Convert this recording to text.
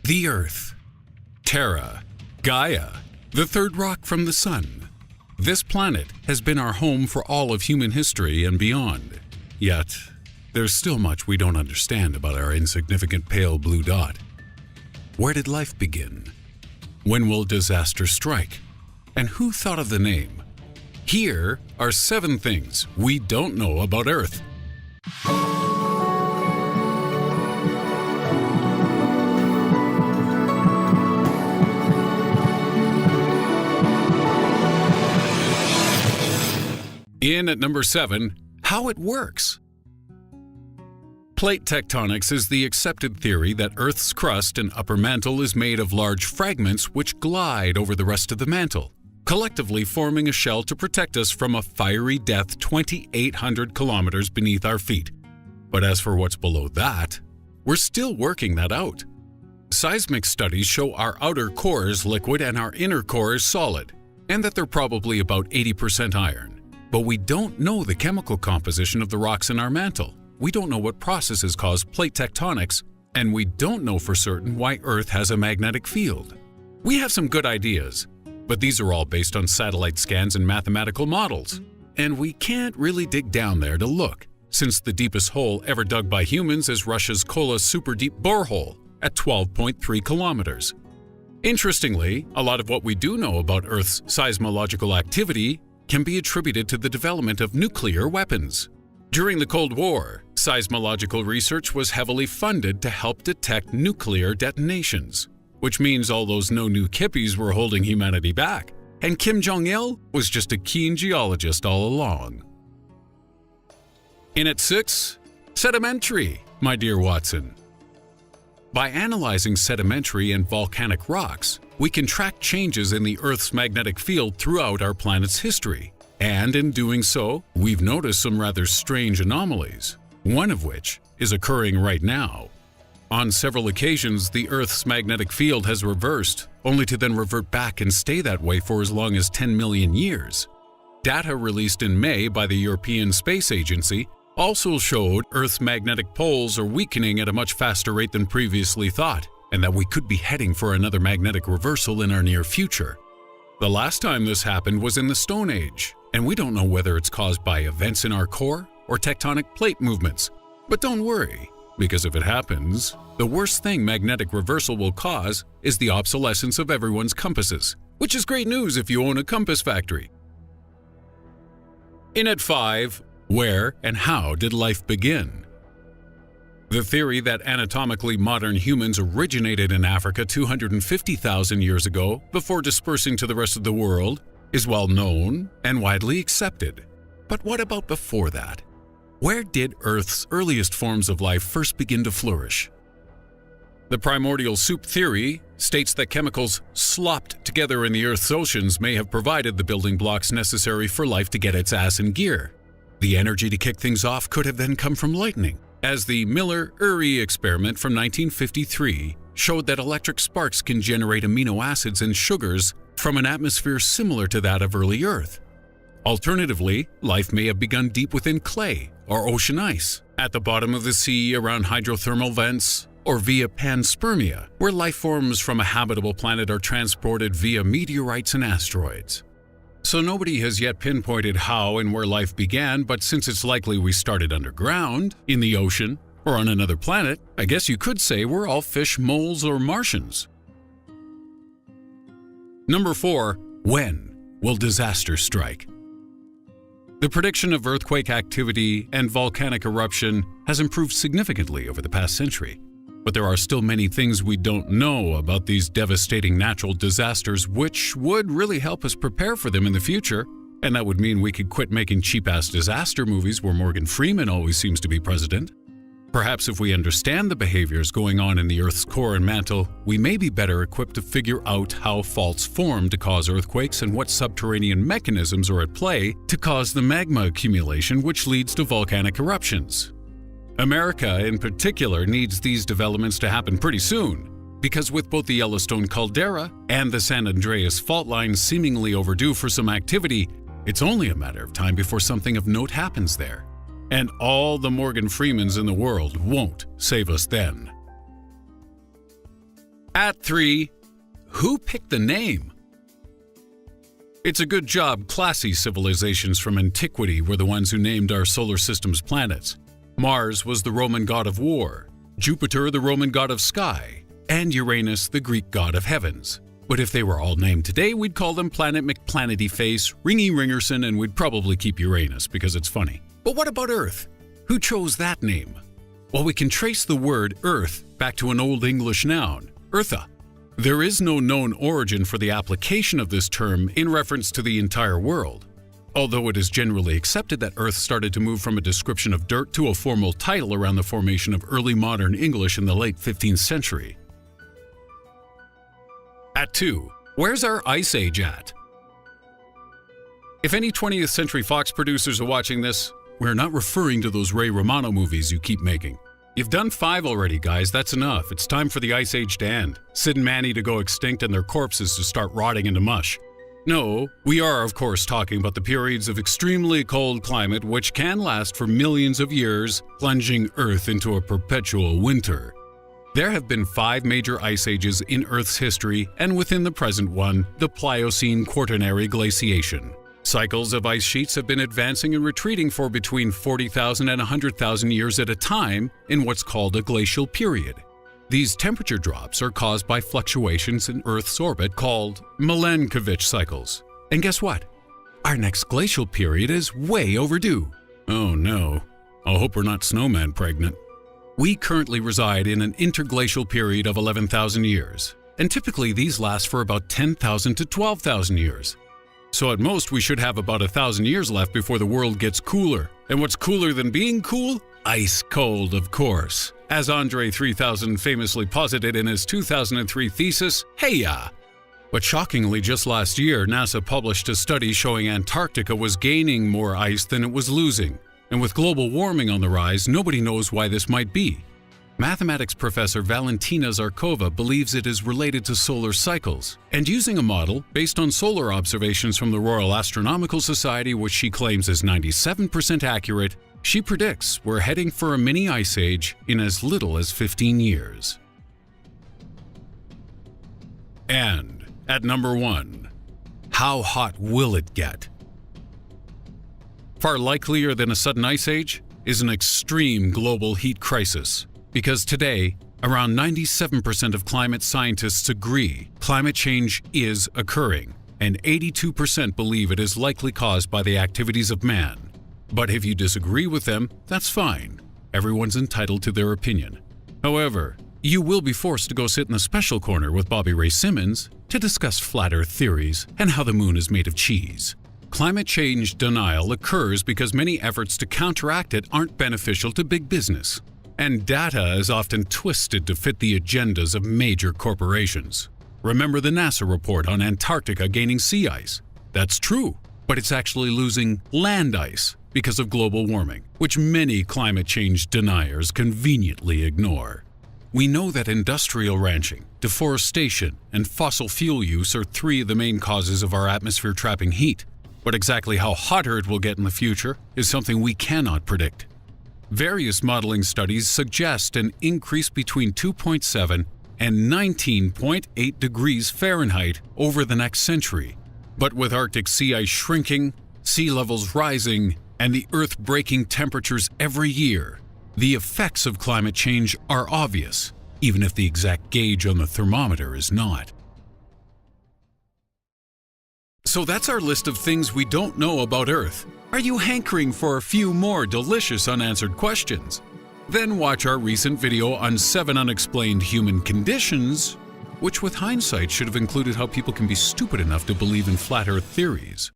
The Earth, Terra, Gaia, the third rock from the Sun. This planet has been our home for all of human history and beyond. Yet, there's still much we don't understand about our insignificant pale blue dot. Where did life begin? When will disaster strike? And who thought of the name? Here are 7 things we don't know about Earth. In at number 7, how it works. Plate tectonics is the accepted theory that Earth's crust and upper mantle is made of large fragments which glide over the rest of the mantle, collectively forming a shell to protect us from a fiery death 2,800 kilometers beneath our feet. But as for what's below that, we're still working that out. Seismic studies show our outer core is liquid and our inner core is solid, and that they're probably about 80% iron. But we don't know the chemical composition of the rocks in our mantle. We don't know what processes cause plate tectonics, and we don't know for certain why Earth has a magnetic field. We have some good ideas, but these are all based on satellite scans and mathematical models. And we can't really dig down there to look, since the deepest hole ever dug by humans is Russia's Kola super deep borehole at 12.3 kilometers. Interestingly, a lot of what we do know about Earth's seismological activity can be attributed to the development of nuclear weapons. During the Cold War, seismological research was heavily funded to help detect nuclear detonations, which means all those no-new kippies were holding humanity back, and Kim Jong-il was just a keen geologist all along. In at 6, sedimentary, my dear Watson. By analyzing sedimentary and volcanic rocks, we can track changes in the Earth's magnetic field throughout our planet's history. And in doing so, we've noticed some rather strange anomalies, one of which is occurring right now. On several occasions, the Earth's magnetic field has reversed, only to then revert back and stay that way for as long as 10 million years. Data released in May by the European Space Agency also showed Earth's magnetic poles are weakening at a much faster rate than previously thought, and that we could be heading for another magnetic reversal in our near future. The last time this happened was in the Stone Age, and we don't know whether it's caused by events in our core or tectonic plate movements. But don't worry, because if it happens, the worst thing magnetic reversal will cause is the obsolescence of everyone's compasses, which is great news if you own a compass factory. In at 5, where and how did life begin? The theory that anatomically modern humans originated in Africa 250,000 years ago before dispersing to the rest of the world is well known and widely accepted. But what about before that? Where did Earth's earliest forms of life first begin to flourish? The primordial soup theory states that chemicals slopped together in the Earth's oceans may have provided the building blocks necessary for life to get its ass in gear. The energy to kick things off could have then come from lightning, as the Miller-Urey experiment from 1953 showed that electric sparks can generate amino acids and sugars from an atmosphere similar to that of early Earth. Alternatively, life may have begun deep within clay or ocean ice, at the bottom of the sea around hydrothermal vents, or via panspermia, where life forms from a habitable planet are transported via meteorites and asteroids. So nobody has yet pinpointed how and where life began, but since it's likely we started underground, in the ocean, or on another planet, I guess you could say we're all fish, moles, or Martians. Number 4, when will disaster strike? The prediction of earthquake activity and volcanic eruption has improved significantly over the past century. But there are still many things we don't know about these devastating natural disasters which would really help us prepare for them in the future, and that would mean we could quit making cheap-ass disaster movies where Morgan Freeman always seems to be president. Perhaps if we understand the behaviors going on in the Earth's core and mantle, we may be better equipped to figure out how faults form to cause earthquakes and what subterranean mechanisms are at play to cause the magma accumulation which leads to volcanic eruptions. America, in particular, needs these developments to happen pretty soon, because with both the Yellowstone caldera and the San Andreas fault line seemingly overdue for some activity, it's only a matter of time before something of note happens there. And all the Morgan Freemans in the world won't save us then. At 3, who picked the name? It's a good job classy civilizations from antiquity were the ones who named our solar system's planets. Mars was the Roman god of war, Jupiter the Roman god of sky, and Uranus the Greek god of heavens. But if they were all named today, we'd call them Planet McPlanety-Face, Ringy Ringerson, and we'd probably keep Uranus because it's funny. But what about Earth? Who chose that name? Well, we can trace the word Earth back to an Old English noun, eartha. There is no known origin for the application of this term in reference to the entire world, although it is generally accepted that Earth started to move from a description of dirt to a formal title around the formation of early modern English in the late 15th century. At 2, where's our Ice Age at? If any 20th Century Fox producers are watching this, we're not referring to those Ray Romano movies you keep making. You've done 5 already, guys, that's enough. It's time for the Ice Age to end, Sid and Manny to go extinct and their corpses to start rotting into mush. No, we are of course talking about the periods of extremely cold climate which can last for millions of years, plunging Earth into a perpetual winter. There have been 5 major ice ages in Earth's history, and within the present one, the Pliocene Quaternary Glaciation. Cycles of ice sheets have been advancing and retreating for between 40,000 and 100,000 years at a time in what's called a glacial period. These temperature drops are caused by fluctuations in Earth's orbit called Milankovitch cycles. And guess what? Our next glacial period is way overdue. Oh no, I hope we're not snowman pregnant. We currently reside in an interglacial period of 11,000 years, and typically these last for about 10,000 to 12,000 years. So at most we should have about 1,000 years left before the world gets cooler. And what's cooler than being cool? Ice cold, of course. As Andre 3000 famously posited in his 2003 thesis, Hey-ya! But shockingly, just last year, NASA published a study showing Antarctica was gaining more ice than it was losing. And with global warming on the rise, nobody knows why this might be. Mathematics professor Valentina Zarkova believes it is related to solar cycles, and using a model based on solar observations from the Royal Astronomical Society, which she claims is 97% accurate, she predicts we're heading for a mini ice age in as little as 15 years. And at number 1, how hot will it get? Far likelier than a sudden ice age is an extreme global heat crisis, because today, around 97% of climate scientists agree climate change is occurring, and 82% believe it is likely caused by the activities of man. But if you disagree with them, that's fine. Everyone's entitled to their opinion. However, you will be forced to go sit in the special corner with Bobby Ray Simmons to discuss flat Earth theories and how the moon is made of cheese. Climate change denial occurs because many efforts to counteract it aren't beneficial to big business, and data is often twisted to fit the agendas of major corporations. Remember the NASA report on Antarctica gaining sea ice? That's true, but it's actually losing land ice because of global warming, which many climate change deniers conveniently ignore. We know that industrial ranching, deforestation, and fossil fuel use are 3 of the main causes of our atmosphere trapping heat. But exactly how hotter it will get in the future is something we cannot predict. Various modeling studies suggest an increase between 2.7 and 19.8 degrees Fahrenheit over the next century. But with Arctic sea ice shrinking, sea levels rising, and the Earth breaking temperatures every year, the effects of climate change are obvious, even if the exact gauge on the thermometer is not. So that's our list of things we don't know about Earth. Are you hankering for a few more delicious unanswered questions? Then watch our recent video on 7 unexplained human conditions, which with hindsight should have included how people can be stupid enough to believe in flat Earth theories.